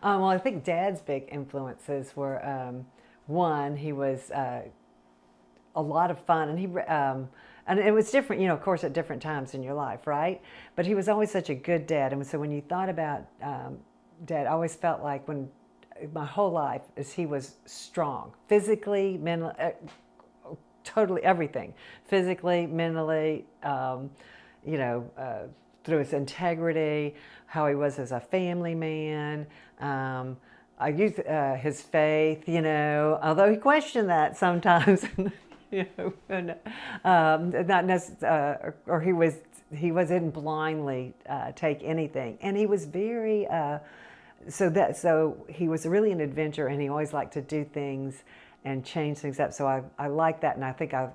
Well, I think Dad's big influences were one, he was a lot of fun, and and it was different, of course, at different times in your life, right? But he was always such a good dad, and so when you thought about Dad, I always felt like when my whole life is he was strong, physically, mentally, totally everything, physically, mentally, you know. Through his integrity, how he was as a family man. I use his faith, although he questioned that sometimes, and, not necessarily, or he wasn't blindly take anything, and he was very. So he was really an adventurer, and he always liked to do things and change things up. So I like that, and I think I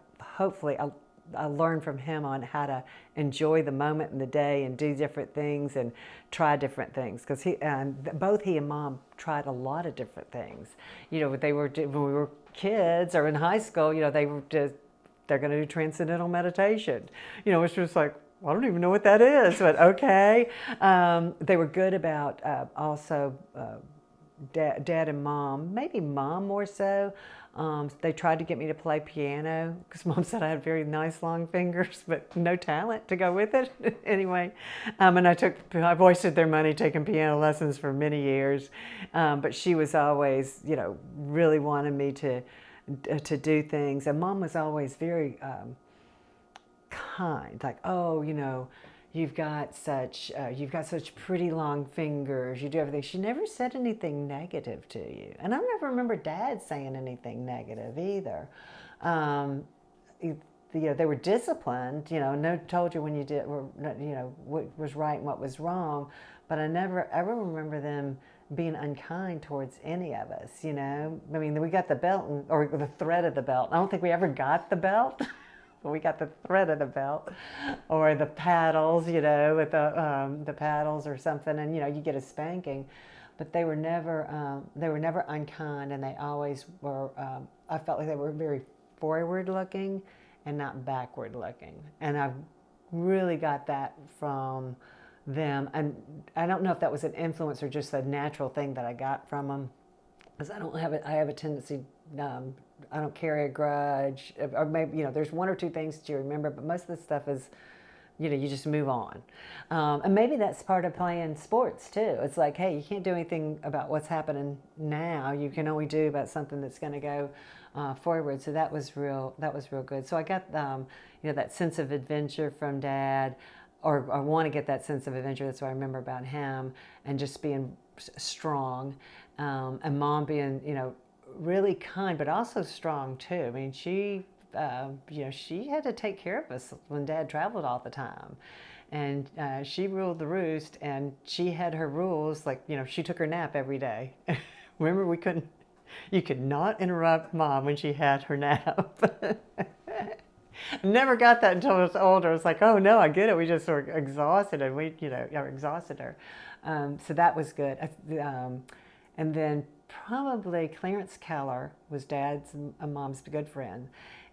learned from him on how to enjoy the moment in the day and do different things and try different things, because both he and Mom tried a lot of different things. They were when we were kids or in high school. They're going to do transcendental meditation. Which was like, I don't even know what that is, but okay. They were good about also Dad and Mom, maybe Mom more so. They tried to get me to play piano because Mom said I had very nice long fingers, but no talent to go with it. Anyway, and I've wasted their money taking piano lessons for many years. But she was always, really wanted me to do things, and Mom was always very kind, like, oh, you've got such pretty long fingers. You do everything. She never said anything negative to you, and I never remember Dad saying anything negative either. They were disciplined. No told you when you did, what was right and what was wrong. But I never ever remember them being unkind towards any of us. I mean, we got the belt or the thread of the belt. I don't think we ever got the belt. We got the thread of the belt, or the paddles, with the paddles or something, and you get a spanking, but they were never unkind, and they always were. I felt like they were very forward looking, and not backward looking, and I really got that from them. And I don't know if that was an influence or just a natural thing that I got from them, because I have a tendency. I don't carry a grudge, or maybe there's one or two things to remember, but most of the stuff is, you just move on, and maybe that's part of playing sports too. It's like, hey, you can't do anything about what's happening now. You can only do about something that's going to go forward. So that was real good. So I got that sense of adventure from Dad, or I want to get that sense of adventure. That's what I remember about him, and just being strong, and Mom being really kind, but also strong too. I mean, she had to take care of us when Dad traveled all the time, and she ruled the roost, and she had her rules. Like, she took her nap every day. Remember, you could not interrupt Mom when she had her nap. Never got that until I was older. It's like, oh no, I get it. We just were exhausted, and we, exhausted her. So that was good. And then probably Clarence Keller was Dad's and Mom's good friend,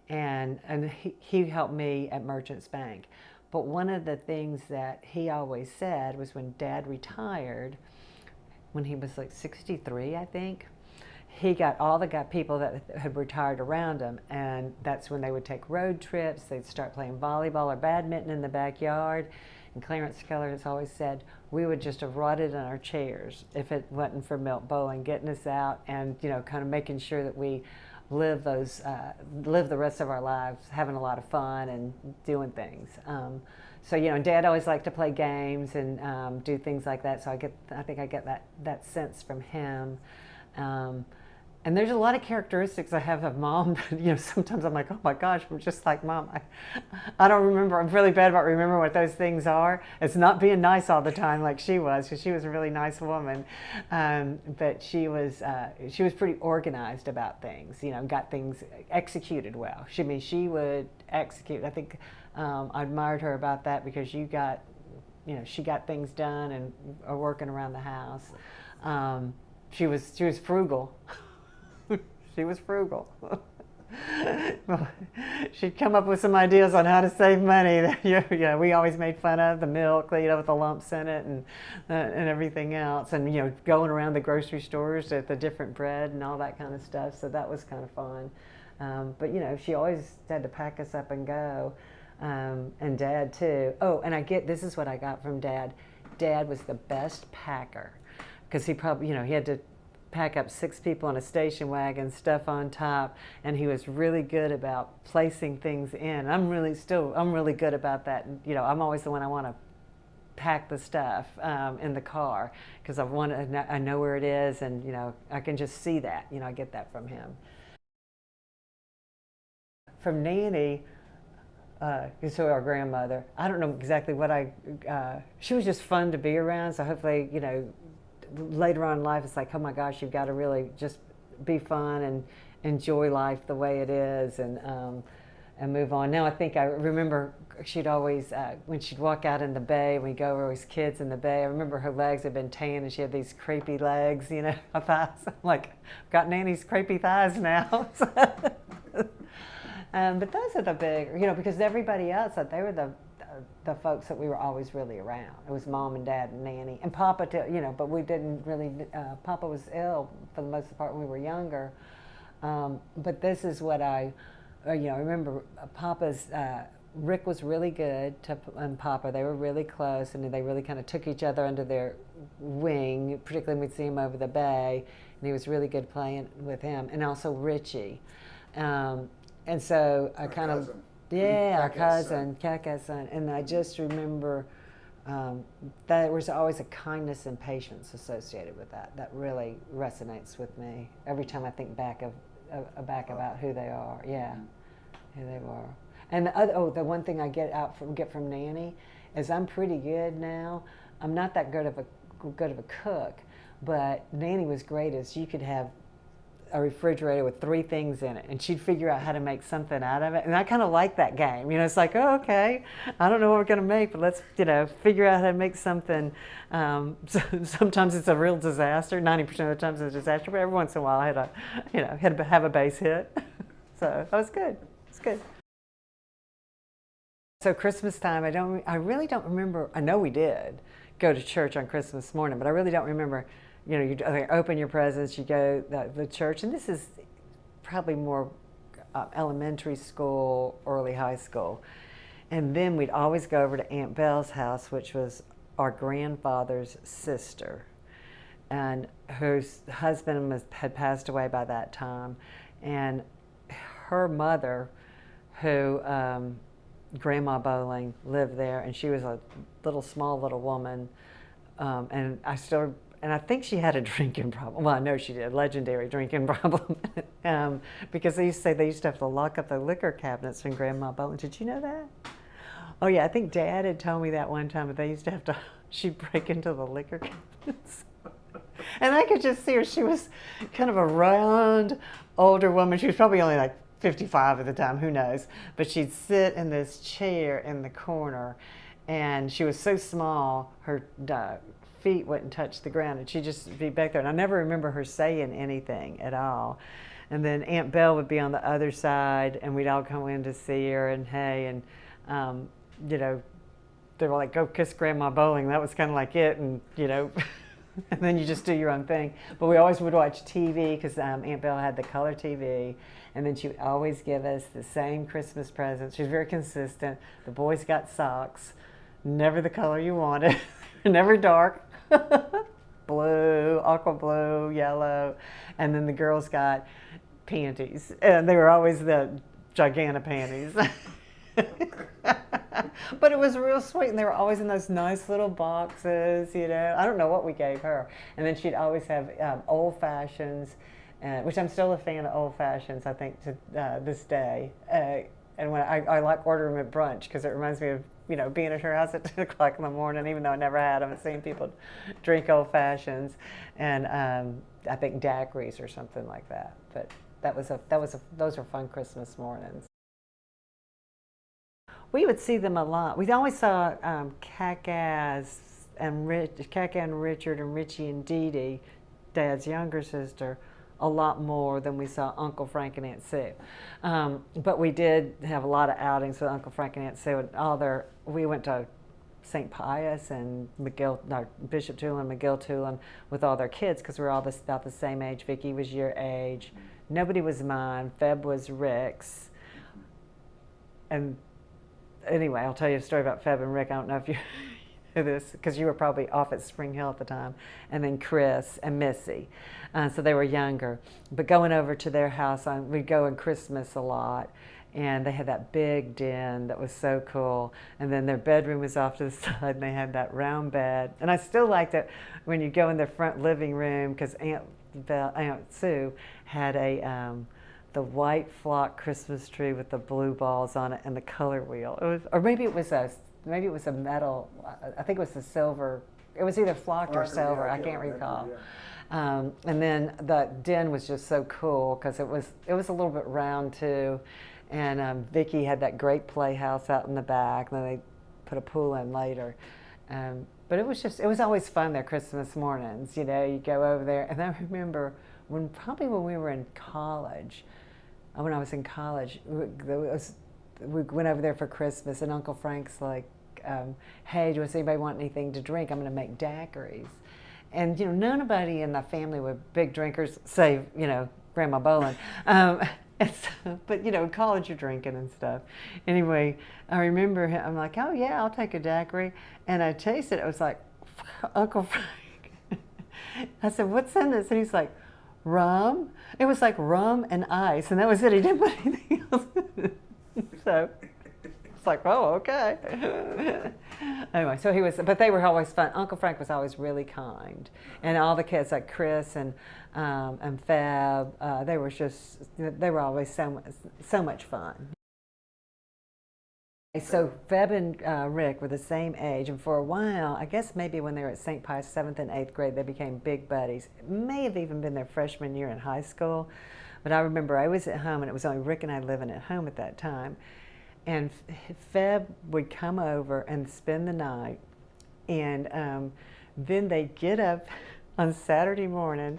and he helped me at Merchants Bank. But one of the things that he always said was when Dad retired, when he was like 63, I think, he got all the people that had retired around him, and that's when they would take road trips. They'd start playing volleyball or badminton in the backyard. And Clarence Keller has always said, we would just have rotted in our chairs if it wasn't for Milt Bolling getting us out, and kind of making sure that we live the rest of our lives having a lot of fun and doing things. So Dad always liked to play games and do things like that. So I think I get that sense from him. And there's a lot of characteristics I have of Mom that, sometimes I'm like, oh my gosh, I'm just like Mom. I don't remember. I'm really bad about remembering what those things are. It's not being nice all the time like she was, because she was a really nice woman. But she was pretty organized about things, got things executed well. She would execute. I think I admired her about that, because she got things done and are working around the house. She was frugal. She was frugal. Well, she'd come up with some ideas on how to save money. Yeah, we always made fun of the milk, with the lumps in it and everything else, and going around the grocery stores at the different bread and all that kind of stuff. So that was kind of fun. But she always had to pack us up and go, and Dad too. Oh, and this is what I got from Dad. Dad was the best packer, because he probably he had to pack up 6 people on a station wagon, stuff on top, and he was really good about placing things in. I'm really good about that. I'm always the one I want to pack the stuff in the car, because I know where it is, and I can just see that. I get that from him. From Nannie, so our grandmother, I don't know exactly what she was just fun to be around. So hopefully, later on in life, it's like, oh my gosh, you've got to really just be fun and enjoy life the way it is, and move on. Now I think I remember she'd always, when she'd walk out in the bay, we'd go over as kids in the bay, I remember her legs had been tan and she had these crepey legs, her thighs. I'm like, got Nannie's crepey thighs now. But those are the big, because everybody else, they were the folks that we were always really around. It was Mom and Dad and Nannie and Papa too, but we didn't really, Papa was ill for the most part when we were younger. But this is what I remember. Papa's, Rick was really good and Papa, they were really close, and they really kind of took each other under their wing, particularly when we'd see him over the bay, and he was really good playing with him, and also Richie. And so I kind of, our cousin, Kaka's son. And I just remember there was always a kindness and patience associated with that. That really resonates with me every time I think back about who they are. Yeah, who they were. And the one thing I get from Nannie is I'm pretty good now. I'm not that good of a cook, but Nannie was great as you could have a refrigerator with 3 things in it, and she'd figure out how to make something out of it. And I kind of like that game. It's like, oh, okay, I don't know what we're going to make, but let's, figure out how to make something. Sometimes it's a real disaster. 90% of the time it's a disaster, but every once in a while I had to have a base hit. So that was good. It's good. So Christmas time, I really don't remember. I know we did go to church on Christmas morning, but I really don't remember. You open your presents, you go to the church, and this is probably more elementary school, early high school. And then we'd always go over to Aunt Belle's house, which was our grandfather's sister, and her husband had passed away by that time. And her mother, who, Grandma Bolling, lived there, and she was a small little woman, and I think she had a drinking problem. Well, I know she did, legendary drinking problem. Because they used to say they used to have to lock up the liquor cabinets when Grandma Bolling. Did you know that? Oh yeah, I think Dad had told me that one time, but they used to have to, she'd break into the liquor cabinets. And I could just see her. She was kind of a round, older woman. She was probably only like 55 at the time, who knows. But she'd sit in this chair in the corner, and she was so small, her feet wouldn't touch the ground, and she'd just be back there. And I never remember her saying anything at all. And then Aunt Belle would be on the other side, and we'd all come in to see her, and hey, and they were like, go kiss Grandma Bolling. That was kind of like it, and and then you just do your own thing. But we always would watch TV, because Aunt Belle had the color TV, and then she would always give us the same Christmas presents. She was very consistent. The boys got socks, never the color you wanted, never dark. Blue, aqua blue, yellow, and then the girls got panties, and they were always the gigantic panties. But it was real sweet, and they were always in those nice little boxes, I don't know what we gave her. And then she'd always have old fashions, which I'm still a fan of old fashions, I think, to this day. And when I like ordering them at brunch, because it reminds me of being at her house at 2 o'clock in the morning, even though I never had them, and seeing people drink old fashions, and I think daiquiris or something like that. But those were fun Christmas mornings. We would see them a lot. We always saw Kaka and Richard and Richie and Dee Dee, Dad's younger sister, a lot more than we saw Uncle Frank and Aunt Sue. But we did have a lot of outings with Uncle Frank and Aunt Sue, and we went to St. Pius and Bishop Tulane, McGill Tulane with all their kids because we were all about the same age. Vicki was your age. Nobody was mine. Feb was Rick's. And anyway, I'll tell you a story about Feb and Rick. I don't know if you know this because you were probably off at Spring Hill at the time. And then Chris and Missy. So they were younger. But going over to their house, we'd go in Christmas a lot. And they had that big den that was so cool. And then their bedroom was off to the side, and they had that round bed. And I still liked it when you go in their front living room, because Aunt Sue had the white flock Christmas tree with the blue balls on it and the color wheel. Or maybe it was a metal. I think it was the silver. It was either flocked or silver. Yeah, I can't recall. Yeah. And then the den was just so cool because it was a little bit round too. And Vicki had that great playhouse out in the back. And then they put a pool in later. But it was always fun there Christmas mornings. You know, you go over there. And I remember when we were in college, when I was in college, we went over there for Christmas, and Uncle Frank's like, hey, does anybody want anything to drink? I'm going to make daiquiris. And, you know, nobody in the family were big drinkers, save, you know, Grandma Bolling. But, you know, in college you're drinking and stuff. Anyway, I remember I'm like, oh, yeah, I'll take a daiquiri. And I tasted it. It was like, Uncle Frank. I said, what's in this? And he's like, rum. It was like rum and ice. And that was it. He didn't put anything else in it. So it's like, oh, okay. Anyway, so but they were always fun. Uncle Frank was always really kind. And all the kids, like Chris and Fab, they were always so much fun. So Feb and Rick were the same age, and for a while, I guess maybe when they were at St. Pius 7th and 8th grade, they became big buddies. It may have even been their freshman year in high school, but I remember I was at home, and it was only Rick and I living at home at that time, and Feb would come over and spend the night, and then they'd get up on Saturday morning,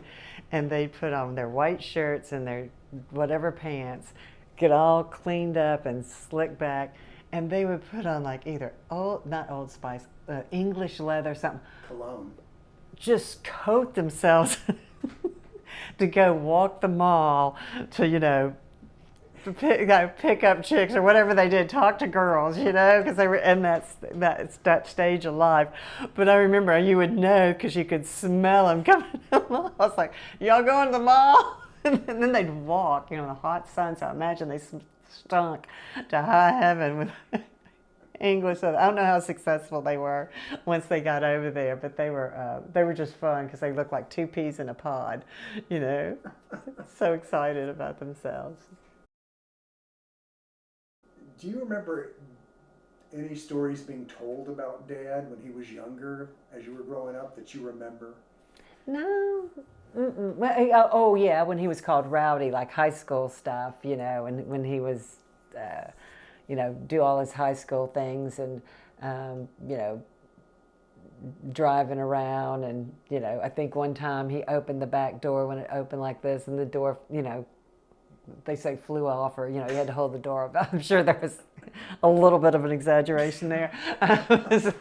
and they'd put on their white shirts and their whatever pants, get all cleaned up and slicked back, and they would put on like either not Old Spice, English leather, something. Cologne. Just coat themselves to go walk the mall to, you know, pick up chicks or whatever they did, talk to girls, you know, because they were in that stage of life. But I remember you would know because you could smell them coming to the mall. I was like, y'all going to the mall? And then they'd walk, you know, in the hot sun. So I imagine they stunk to high heaven with English. I don't know how successful they were once they got over there, but they were just fun because they looked like two peas in a pod, you know, so excited about themselves. Do you remember any stories being told about Dad when he was younger, as you were growing up, that you remember? No. Well, oh yeah, when he was called Rowdy, like high school stuff, you know, and when he was, you know, do all his high school things and, you know, driving around and, you know, I think one time he opened the back door when it opened like this and the door, you know, they say flew off or, you know, he had to hold the door up. I'm sure there was a little bit of an exaggeration there.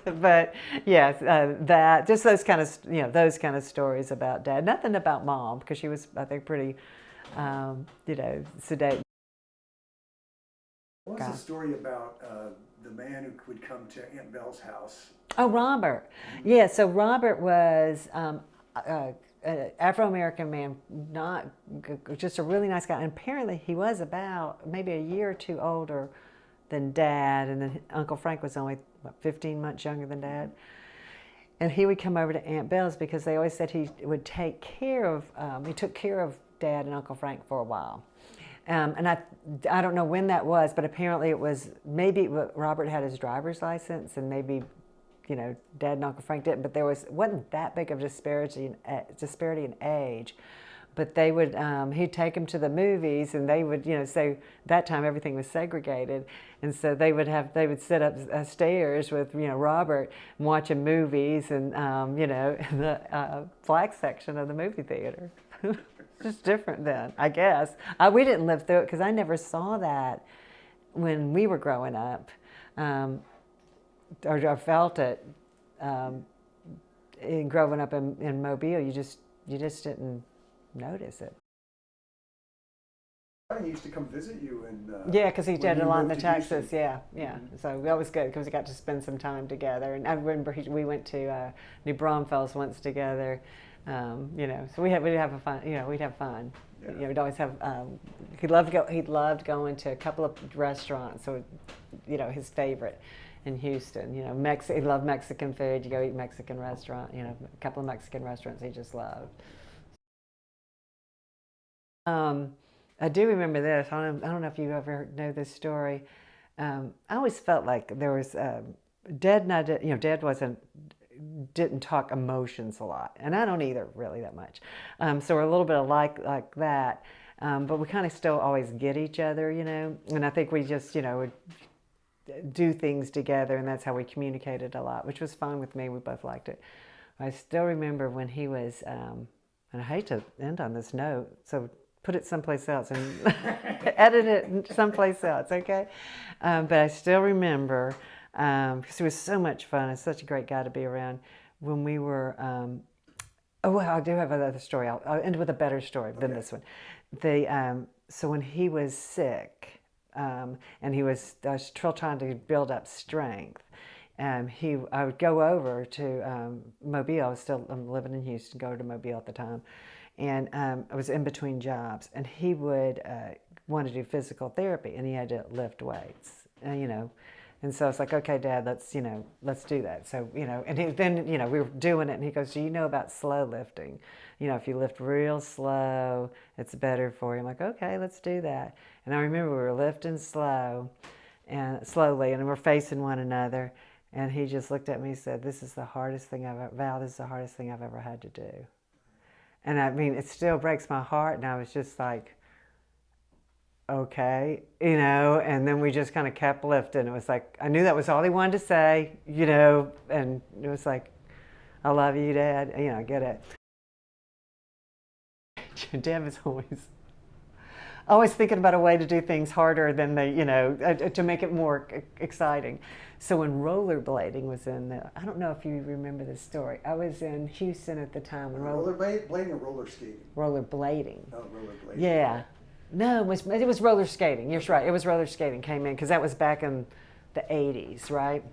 But yes, that, just those kind of, you know, those kind of stories about Dad. Nothing about Mom because she was, I think, pretty, you know, sedate. What was the story about the man who would come to Aunt Belle's house? Oh, Robert. Yeah, so Robert was an Afro-American man, not just a really nice guy. And apparently he was about maybe a year or two older than Dad. And then Uncle Frank was only, what, 15 months younger than Dad. And he would come over to Aunt Belle's because they always said he would take care of, he took care of Dad and Uncle Frank for a while. And I don't know when that was, but apparently it was, maybe Robert had his driver's license and maybe, you know, Dad and Uncle Frank didn't, but there wasn't that big of a disparity in age. But they would, he'd take them to the movies and they would, you know, say that time everything was segregated. And so they would sit upstairs with, you know, Robert and watching movies and, you know, in the black section of the movie theater. Just different then, I guess. We didn't live through it because I never saw that when we were growing up, or felt it. In growing up in Mobile, you just didn't notice it. He used to come visit you, and yeah, because he did a lot in the Texas. Houston. Yeah, yeah. Mm-hmm. So that was good because we got to spend some time together. And I remember we went to New Braunfels once together. You know, so we'd have a fun. You know, we'd have fun. Yeah. You know, we'd always have. He loved going to a couple of restaurants. So, you know, his favorite in Houston. You know, he loved Mexican food. You go eat Mexican restaurant. You know, a couple of Mexican restaurants he just loved. I do remember this. I don't know if you ever know this story. I always felt like there was Dad and I did, you know, Dad didn't talk emotions a lot, and I don't either really that much. So we're a little bit alike like that, but we kind of still always get each other, you know. And I think we just, you know, would do things together, and that's how we communicated a lot, which was fine with me. We both liked it. I still remember when he was, and I hate to end on this note, so put it someplace else and edit it someplace else, okay? But I still remember, because it was so much fun. It's such a great guy to be around. When we were, oh, well, I do have another story. I'll end with a better story than this one. So when he was sick, and I was still trying to build up strength, I would go over to Mobile. I was still living in Houston, go to Mobile at the time. And I was in between jobs, and he would want to do physical therapy, and he had to lift weights, you know. And so it's like, okay, Dad, let's do that. So, you know, and then, you know, we were doing it, and he goes, do you know about slow lifting? You know, if you lift real slow, it's better for you. I'm like, okay, let's do that. And I remember we were lifting slowly, and we're facing one another, and he just looked at me and said, Val, this is the hardest thing I've ever had to do. And I mean, it still breaks my heart, and I was just like, okay, you know, and then we just kind of kept lifting. It was like, I knew that was all he wanted to say, you know, and it was like, I love you, Dad, you know, I get it. Dad was always thinking about a way to do things harder than they, you know, to make it more exciting. So when rollerblading was I don't know if you remember this story. I was in Houston at the time. When rollerblading or roller skating? Rollerblading. Oh, rollerblading. Yeah. No, it was roller skating. You're right. It was roller skating came in because that was back in the 80s, right?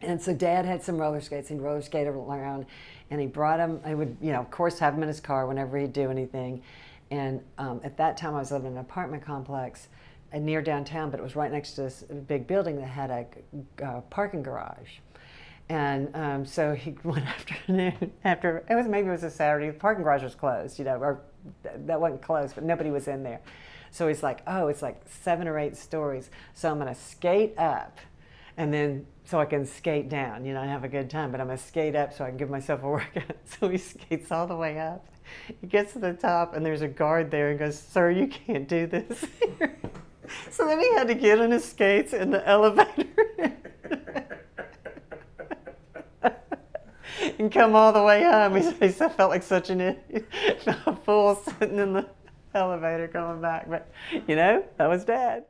And so Dad had some roller skates. He'd roller skate around, and he brought them. He would, you know, of course, have them in his car whenever he'd do anything. And at that time, I was living in an apartment complex near downtown, but it was right next to this big building that had a parking garage. And so one afternoon, maybe it was a Saturday, the parking garage was closed, you know, or that wasn't closed, but nobody was in there. So he's like, oh, it's like 7 or 8 stories, so I'm going to skate up, and then so I can skate down, you know, and have a good time. But I'm going to skate up so I can give myself a workout. So he skates all the way up. He gets to the top, and there's a guard there, and goes, sir, you can't do this. So then he had to get on his skates in the elevator and come all the way home. He said, I felt like such a fool sitting in the elevator coming back. But, you know, that was Dad.